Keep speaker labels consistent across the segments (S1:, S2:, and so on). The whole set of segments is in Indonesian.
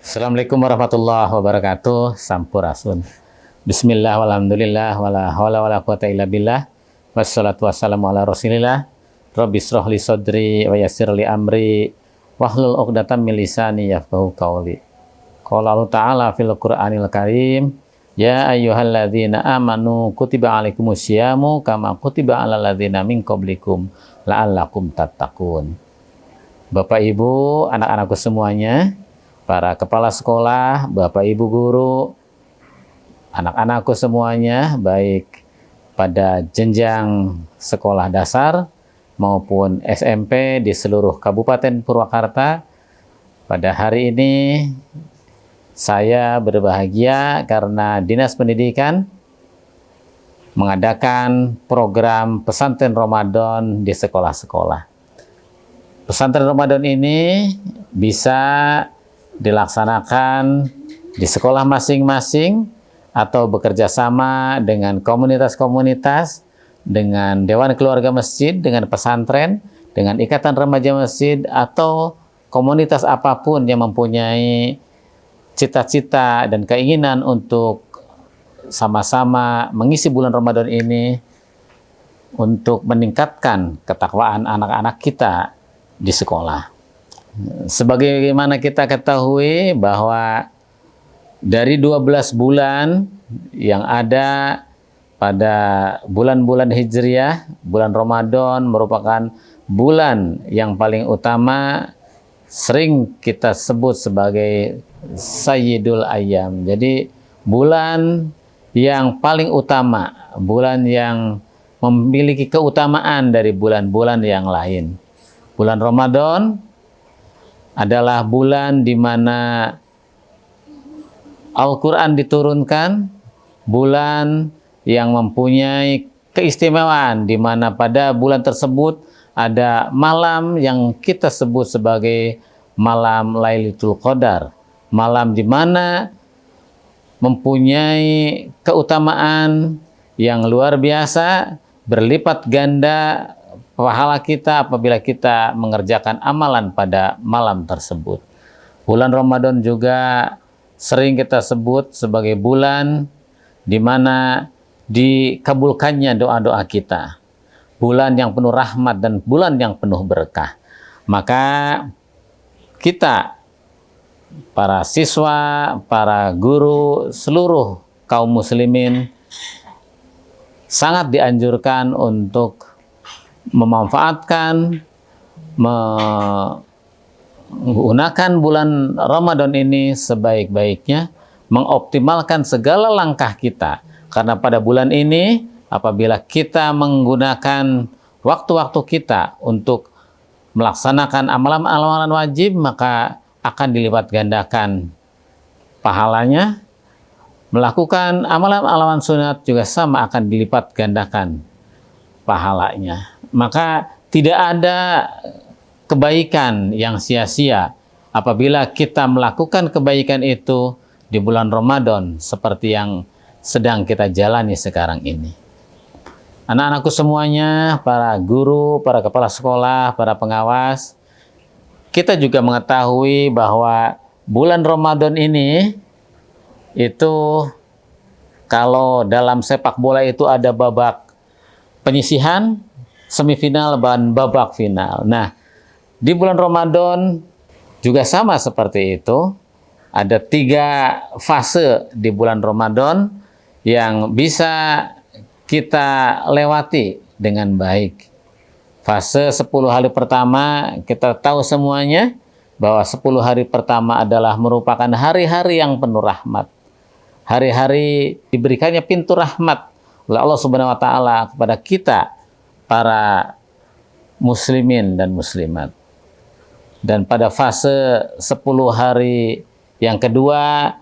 S1: Assalamualaikum warahmatullahi wabarakatuh. Sampurasun. Bismillah walhamdulillah wala haula wala quwata illa billah. Wassalatu wassalamu ala Rasulillah. Rabbi shrah li sadri wa yassir li amri wahlul 'uqdatam min lisani yafqahu qawli. Qala Allah Ta'ala fil Qur'anil Karim, ya ayyuhalladzina amanu kutiba alaikumusyiyamu kama kutiba alal ladzina min qablikum la'allakum tattaqun. Bapak Ibu, anak-anakku semuanya, para kepala sekolah, Bapak Ibu guru, anak-anakku semuanya, baik pada jenjang sekolah dasar maupun SMP di seluruh Kabupaten Purwakarta. Pada hari ini saya berbahagia karena Dinas Pendidikan mengadakan program pesantren Ramadan di sekolah-sekolah. Pesantren Ramadan ini bisa dilaksanakan di sekolah masing-masing atau bekerja sama dengan komunitas-komunitas, dengan Dewan Keluarga Masjid, dengan pesantren, dengan Ikatan Remaja Masjid, atau komunitas apapun yang mempunyai cita-cita dan keinginan untuk sama-sama mengisi bulan Ramadan ini untuk meningkatkan ketakwaan anak-anak kita di sekolah. Sebagaimana kita ketahui bahwa dari 12 bulan yang ada pada bulan-bulan Hijriah, bulan Ramadan merupakan bulan yang paling utama, sering kita sebut sebagai Sayyidul Ayyam. Jadi bulan yang paling utama, bulan yang memiliki keutamaan dari bulan-bulan yang lain. Bulan Ramadan adalah bulan di mana Al-Quran diturunkan, bulan yang mempunyai keistimewaan, di mana pada bulan tersebut ada malam yang kita sebut sebagai malam Lailatul Qadar, malam di mana mempunyai keutamaan yang luar biasa, berlipat ganda pahala kita apabila kita mengerjakan amalan pada malam tersebut. Bulan Ramadan juga sering kita sebut sebagai bulan di mana dikabulkannya doa-doa kita. Bulan yang penuh rahmat dan bulan yang penuh berkah. Maka kita, para siswa, para guru, seluruh kaum muslimin sangat dianjurkan untuk memanfaatkan, menggunakan bulan Ramadan ini sebaik-baiknya, mengoptimalkan segala langkah kita. Karena pada bulan ini, apabila kita menggunakan waktu-waktu kita untuk melaksanakan amalan-amalan wajib, maka akan dilipat gandakan pahalanya. Melakukan amalan-amalan sunat juga sama akan dilipat gandakan pahalanya. Maka tidak ada kebaikan yang sia-sia apabila kita melakukan kebaikan itu di bulan Ramadan seperti yang sedang kita jalani sekarang ini. Anak-anakku semuanya, para guru, para kepala sekolah, para pengawas, kita juga mengetahui bahwa bulan Ramadan ini itu kalau dalam sepak bola itu ada babak penyisihan, semifinal, dan babak final. Nah, di bulan Ramadan juga sama seperti itu. Ada 3 fase di bulan Ramadan yang bisa kita lewati dengan baik. Fase 10 hari pertama, kita tahu semuanya bahwa 10 hari pertama adalah merupakan hari-hari yang penuh rahmat. Hari-hari diberikannya pintu rahmat oleh Allah Subhanahu wa Ta'ala kepada kita, para muslimin dan muslimat. Dan pada fase 10 hari yang kedua,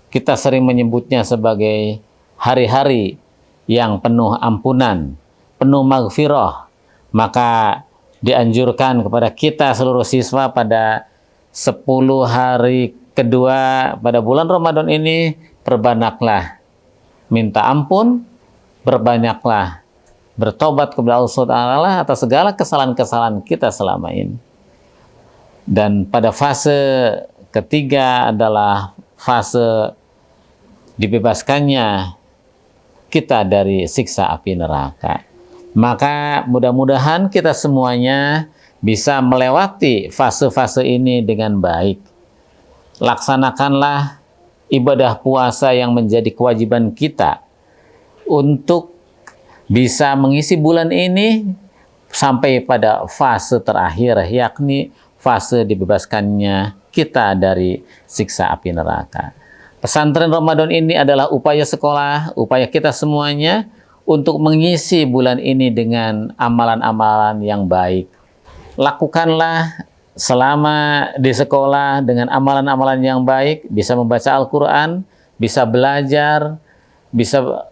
S1: kita sering menyebutnya sebagai hari-hari yang penuh ampunan, penuh maghfirah. Maka dianjurkan kepada kita seluruh siswa pada 10 hari kedua pada bulan Ramadan ini, perbanyaklah minta ampun, berbanyaklah bertobat kepada Allah SWT atas segala kesalahan-kesalahan kita selama ini. Dan pada fase ketiga adalah fase dibebaskannya kita dari siksa api neraka. Maka mudah-mudahan kita semuanya bisa melewati fase-fase ini dengan baik. Laksanakanlah ibadah puasa yang menjadi kewajiban kita untuk bisa mengisi bulan ini sampai pada fase terakhir, yakni fase dibebaskannya kita dari siksa api neraka. Pesantren Ramadan ini adalah upaya sekolah, upaya kita semuanya untuk mengisi bulan ini dengan amalan-amalan yang baik. Lakukanlah selama di sekolah dengan amalan-amalan yang baik, bisa membaca Al-Quran, bisa belajar, bisa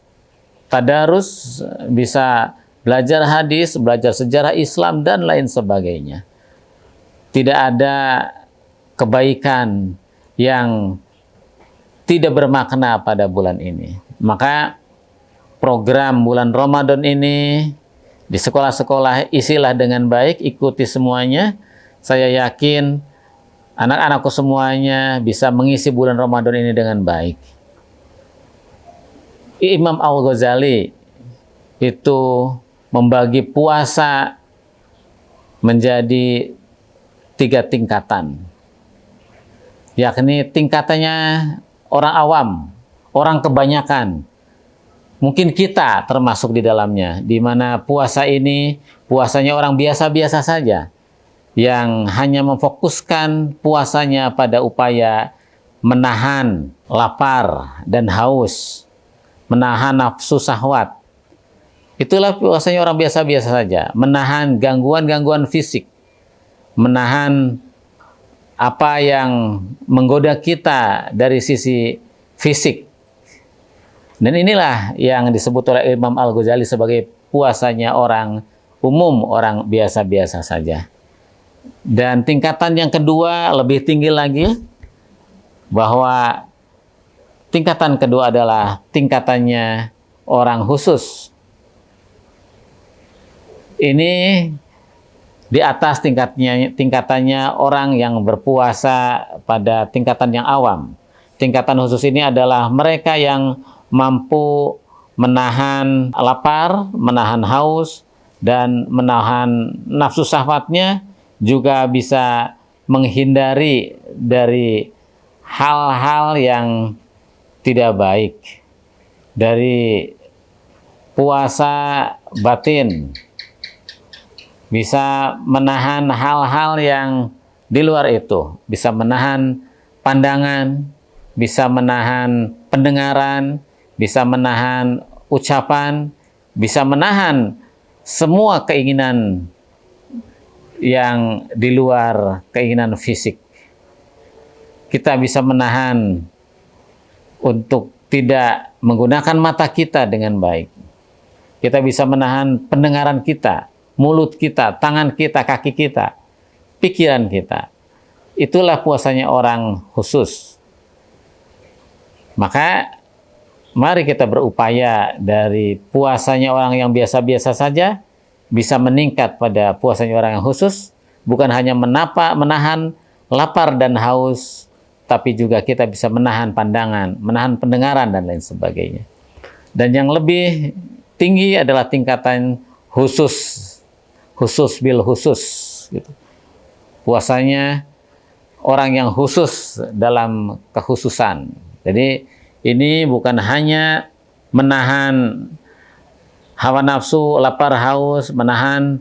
S1: tadarus, bisa belajar hadis, belajar sejarah Islam, dan lain sebagainya. Tidak ada kebaikan yang tidak bermakna pada bulan ini. Maka program bulan Ramadan ini di sekolah-sekolah isilah dengan baik, ikuti semuanya. Saya yakin anak-anakku semuanya bisa mengisi bulan Ramadan ini dengan baik. Imam Al-Ghazali itu membagi puasa menjadi 3 tingkatan, yakni tingkatannya orang awam, orang kebanyakan. Mungkin kita termasuk di dalamnya, di mana puasa ini puasanya orang biasa-biasa saja, yang hanya memfokuskan puasanya pada upaya menahan lapar dan haus, menahan nafsu syahwat. Itulah puasanya orang biasa-biasa saja, menahan gangguan-gangguan fisik, menahan apa yang menggoda kita dari sisi fisik. Dan inilah yang disebut oleh Imam Al-Ghazali sebagai puasanya orang umum, orang biasa-biasa saja. Dan tingkatan yang kedua lebih tinggi lagi, bahwa tingkatan kedua adalah tingkatannya orang khusus. Ini di atas tingkatannya orang yang berpuasa pada tingkatan yang awam. Tingkatan khusus ini adalah mereka yang mampu menahan lapar, menahan haus, dan menahan nafsu syahwatnya, juga bisa menghindari dari hal-hal yang tidak baik, dari puasa batin, bisa menahan hal-hal yang di luar itu, bisa menahan pandangan, bisa menahan pendengaran, bisa menahan ucapan, bisa menahan semua keinginan yang di luar keinginan fisik. Kita bisa menahan untuk tidak menggunakan mata kita dengan baik. Kita bisa menahan pendengaran kita, mulut kita, tangan kita, kaki kita, pikiran kita. Itulah puasanya orang khusus. Maka mari kita berupaya dari puasanya orang yang biasa-biasa saja bisa meningkat pada puasanya orang yang khusus, bukan hanya menahan lapar dan haus, tapi juga kita bisa menahan pandangan, menahan pendengaran, dan lain sebagainya. Dan yang lebih tinggi adalah tingkatan khusus bil khusus, gitu. Puasanya orang yang khusus dalam kekhususan. Jadi ini bukan hanya menahan hawa nafsu, lapar, haus, menahan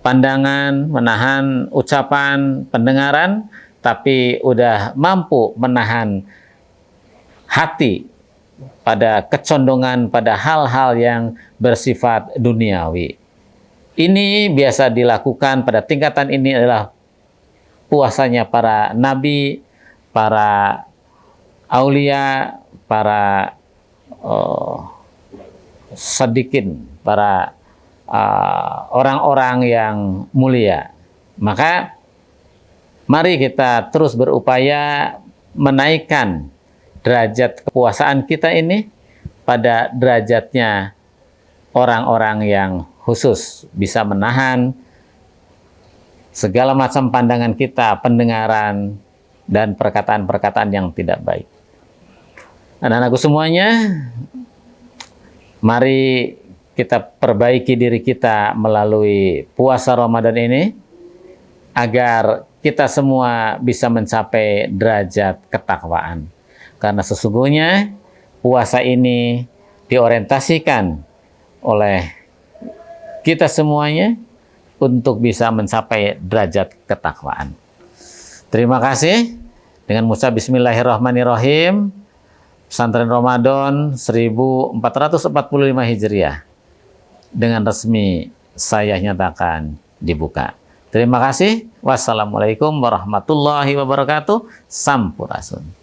S1: pandangan, menahan ucapan, pendengaran, tapi udah mampu menahan hati pada kecondongan pada hal-hal yang bersifat duniawi. Ini biasa dilakukan pada tingkatan ini adalah puasanya para nabi, para aulia, para sadikin, para orang-orang yang mulia. Maka mari kita terus berupaya menaikkan derajat kepuasaan kita ini pada derajatnya orang-orang yang khusus, bisa menahan segala macam pandangan kita, pendengaran, dan perkataan-perkataan yang tidak baik. Anak-anakku semuanya, mari kita perbaiki diri kita melalui puasa Ramadan ini, agar kita semua bisa mencapai derajat ketakwaan. Karena sesungguhnya puasa ini diorientasikan oleh kita semuanya untuk bisa mencapai derajat ketakwaan. Terima kasih. Dengan mengucap Bismillahirrahmanirrahim, Pesantren Ramadan 1445 Hijriah dengan resmi saya nyatakan dibuka. Terima kasih. Wassalamualaikum warahmatullahi wabarakatuh. Sampurasun.